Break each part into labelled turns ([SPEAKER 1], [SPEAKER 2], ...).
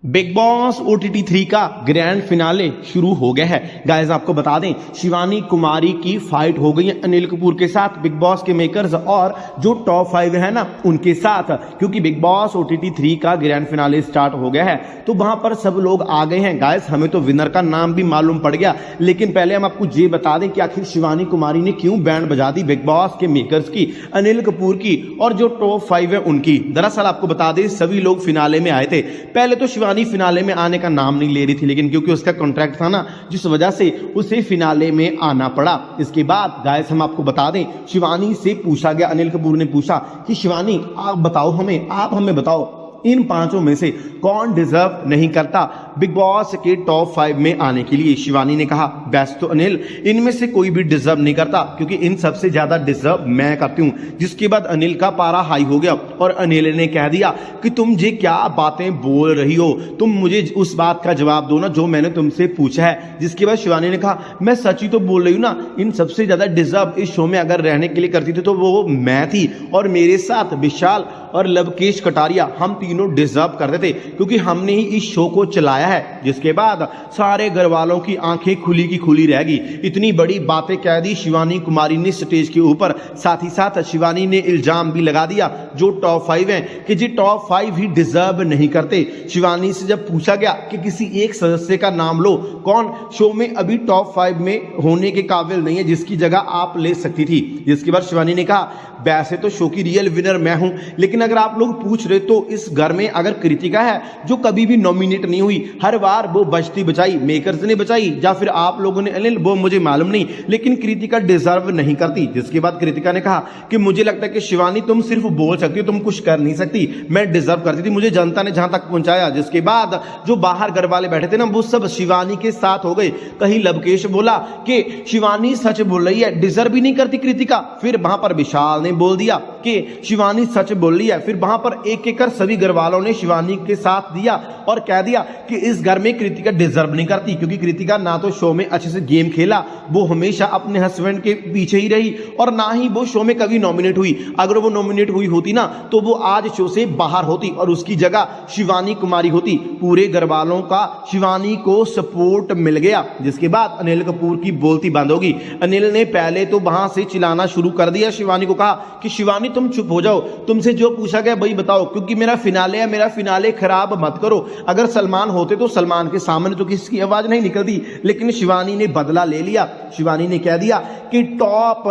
[SPEAKER 1] Big boss OTT 3 का grand finale शुरू हो गया है। गाइस आपको बता दें, शिवानी कुमारी की फाइट हो गई है अनिल कपूर के साथ, बिग बॉस के मेकर्स और जो टॉप 5 है ना उनके साथ, क्योंकि बिग बॉस OTT 3 का ग्रैंड फिनाले स्टार्ट हो गया है। तो वहां पर सब लोग आ गए हैं। गाइस हमें तो विनर का नाम भी मालूम पड़ गया, लेकिन पहले हम आपको ये बता दें कि आखिर शिवानी कुमारी ने क्यों बैंड बजा दी बिग बॉस के मेकर्स की, अनिल कपूर की और जो टॉप 5 है उनकी। दरअसल आपको बता दें, सभी लोग फिनाले में आए थे। पहले तो शिवानी फिनाले में आने का नाम नहीं ले रही थी, लेकिन क्योंकि उसका कॉन्ट्रैक्ट था ना, जिस वजह से उसे फिनाले में आना पड़ा। इसके बाद गाइस हम आपको बता दें, शिवानी से पूछा गया, अनिल कपूर ने पूछा कि शिवानी आप बताओ हमें, आप हमें बताओ इन पांचों में से कौन डिजर्व नहीं करता बिग बॉस के टॉप 5 में आने के लिए। शिवानी ने कहा बेस्ट तो अनिल, इनमें से कोई भी डिजर्व नहीं करता, क्योंकि इन सबसे ज्यादा डिजर्व मैं करती हूं। जिसके बाद अनिल का पारा हाई हो गया और अनिल ने कह दिया कि तुम ये क्या बातें बोल रही हो, तुम मुझे उस बात का जवाब दो ना जो मैंने तुमसे पूछा है। जिसके बाद शिवानी ने कहा मैं सच ही तो बोल रही हूं ना, इन सबसे ज्यादा डिजर्व इस शो में अगर रहने के लिए करती थी तो वो मैं थी, और मेरे साथ विशाल और लवकेश कटारिया, हम तीनों डिजर्व करते थे, क्योंकि हमने ही इस शो को चलाया है। जिसके बाद सारे घर वालों की आंखें खुली की खुली रह गई। इतनी बड़ी बातें कह दी शिवानी कुमारी ने स्टेज के ऊपर। साथ ही साथ शिवानी ने इल्जाम भी लगा दिया जो टॉप 5 हैं कि जी टॉप 5 ही डिजर्व नहीं करते। शिवानी से जब पूछा गया कि किसी एक सदस्य का नाम लो, कौन शो में अभी टॉप 5 में होने के काबिल नहीं है जिसकी जगह आप ले सकती थी। जिसके बाद शिवानी ने कहा वैसे तो शो की रियल विनर मैं हूं, लेकिन अगर आप लोग पूछ रहे तो इस घर में अगर कृतिका है जो कभी भी नॉमिनेट नहीं हुई, हर बार वो बचती बचाई, मेकर्स ने बचाई या फिर आप लोगों ने अनिल, वो मुझे मालूम नहीं, लेकिन कृतिका डिजर्व नहीं करती। जिसके बाद कृतिका ने कहा कि मुझे लगता है कि शिवानी तुम सिर्फ बोल सकती हो, तुम कुछ कर नहीं सकती, मैं डिजर्व करती थी, मुझे जनता ने जहां तक पहुंचाया। जिसके बाद जो बाहर घर वाले बैठे थे ना, वो सब शिवानी के साथ हो गए। कहीं लवकेश बोला कि शिवानी सच बोल रही है, डिजर्व भी नहीं करती कृतिका। फिर वहां पर विशाल ने बोल दिया कि शिवानी सच बोल रही है। फिर वहां पर एक एक कर सभी घर वालों ने शिवानी के साथ दिया और कह दिया कि इस घर में कृतिका डिजर्व नहीं करती, क्योंकि कृतिका ना तो शो में अच्छे से गेम खेला, वो हमेशा अपने हस्बैंड के पीछे ही रही, और ना ही वो शो में कभी नॉमिनेट हुई। अगर वो नॉमिनेट हुई होती ना तो वो आज शो से बाहर होती और उसकी जगह शिवानी कुमारी होती। पूरे घर वालों का शिवानी को सपोर्ट मिल गया। जिसके बाद अनिल कपूर की बोलती बंद होगी। अनिल ने पहले तो वहां से चिल्लाना शुरू कर दिया। शिवानी को कहा कि शिवानी तुम चुप हो जाओ, तुमसे जो पूछा गया वही बताओ, क्योंकि मेरा फिनाले है, मेरा फिनाले खराब मत करो। अगर सलमान होते तो सलमान के सामने तो किसी की आवाज नहीं निकलती, लेकिन शिवानी ने बदला ले लिया। शिवानी ने कह दिया कि टॉप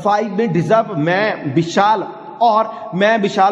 [SPEAKER 1] 5 में डिजर्व मैं, विशाल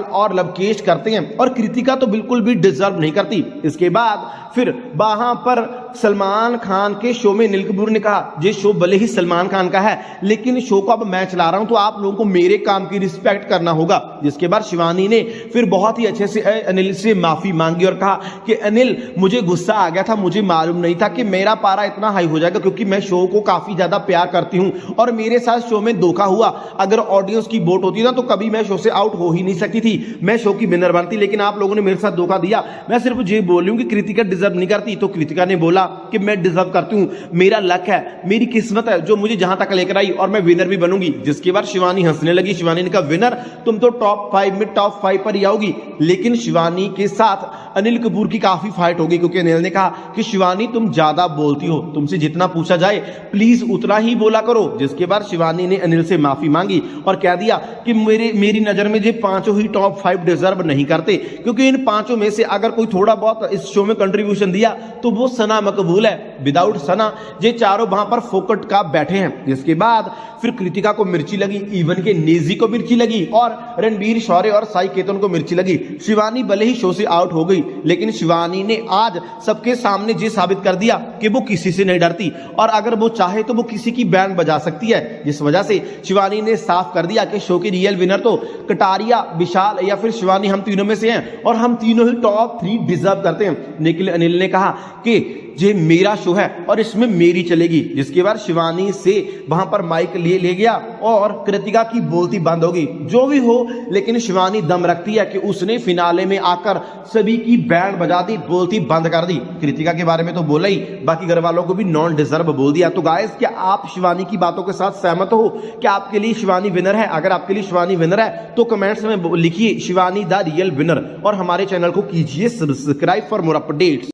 [SPEAKER 1] और लवकेश करते हैं, और कृतिका तो बिल्कुल भी डिजर्व नहीं करती। इसके बाद फिर वहां पर सलमान खान के शो में अनिल कपूर ने कहा ये शो भले ही सलमान खान का है, लेकिन शो को अब मैं चला रहा हूं, तो आप लोगों को मेरे काम की रिस्पेक्ट करना होगा। जिसके बाद शिवानी ने फिर बहुत ही अच्छे से अनिल से माफी मांगी और कहा कि अनिल मुझे गुस्सा आ गया था, मुझे मालूम नहीं था कि मेरा पारा इतना हाई हो जाएगा, क्योंकि मैं शो को काफी ज्यादा प्यार करती हूं और मेरे साथ शो में धोखा हुआ। अगर ऑडियंस की वोट होती ना तो कभी मैं शो से आउट हो ही नहीं सकती थी, मैं शो की विनर बनती, लेकिन आप लोगों ने मेरे साथ धोखा दिया। मैं सिर्फ ये बोल रही हूं कि कृतिका डिजर्व नहीं करती। तो कृतिका ने बोला कि मैं डिजर्व करती हूं, मेरा लक है, मेरी किस्मत है जो मुझे जहां तक लेकर आई, और मैं विनर भी बनूंगी। जिसके बाद शिवानी हंसने लगी। शिवानी ने कहा विनर तुम तो टॉप 5 में टॉप 5 पर ही आओगी। लेकिन शिवानी के साथ अनिल कपूर की काफी फाइट होगी, क्योंकि अनिल ने कहा कि शिवानी तुम ज्यादा बोलती हो, तुमसे जितना पूछा जाए प्लीज उतना ही बोला करो। जिसके बाद शिवानी ने अनिल से माफी मांगी और कह दिया कि मेरी नजर में ये पांचों ही टॉप 5 डिजर्व नहीं करते, क्योंकि इन पांचों में से अगर कोई थोड़ा बहुत इस शो में कंट्रीब्यूशन दिया तो वो सना मकबूल है। विदाउट सना ये चारों वहां पर फोकट का बैठे हैं। जिसके बाद फिर कृतिका को मिर्ची लगी, इवन के नेजी को मिर्ची लगी, और रणबीर शौर्य और साई केतन को मिर्ची लगी। शिवानी भले ही शो से आउट हो गई, लेकिन शिवानी ने आज सबके सामने ये साबित कर दिया कि वो किसी से नहीं डरती, और अगर वो चाहे तो वो किसी की बैंड बजा सकती है। जिस वजह से शिवानी ने साफ कर दिया कि शो की रियल विनर तो कटारिया, विशाल या फिर शिवानी, हम तीनों में से हैं, और हम तीनों ही टॉप 3 डिजर्व करते हैं। लेकिन अनिल ने कहा कि ये मेरा शो है और इसमें मेरी चलेगी, जिसके बाद शिवानी से वहां पर माइक ले गया और कृतिका की बोलती बंद होगी। जो भी हो, लेकिन शिवानी दम रखती है कि उसने फिनाले में आकर सभी की बैंड बजा दी, बोलती बंद कर दी। कृतिका के बारे में तो बोला ही, बाकी घर वालों को भी नॉन डिजर्व बोल दिया। तो गाइस, क्या आप शिवानी की बातों के साथ सहमत हो? क्या आपके लिए शिवानी विनर है? अगर आपके लिए शिवानी विनर है तो कमेंट्स में लिखिए शिवानी द रियल विनर और हमारे चैनल को कीजिए सब्सक्राइब फॉर मोर अपडेट्स।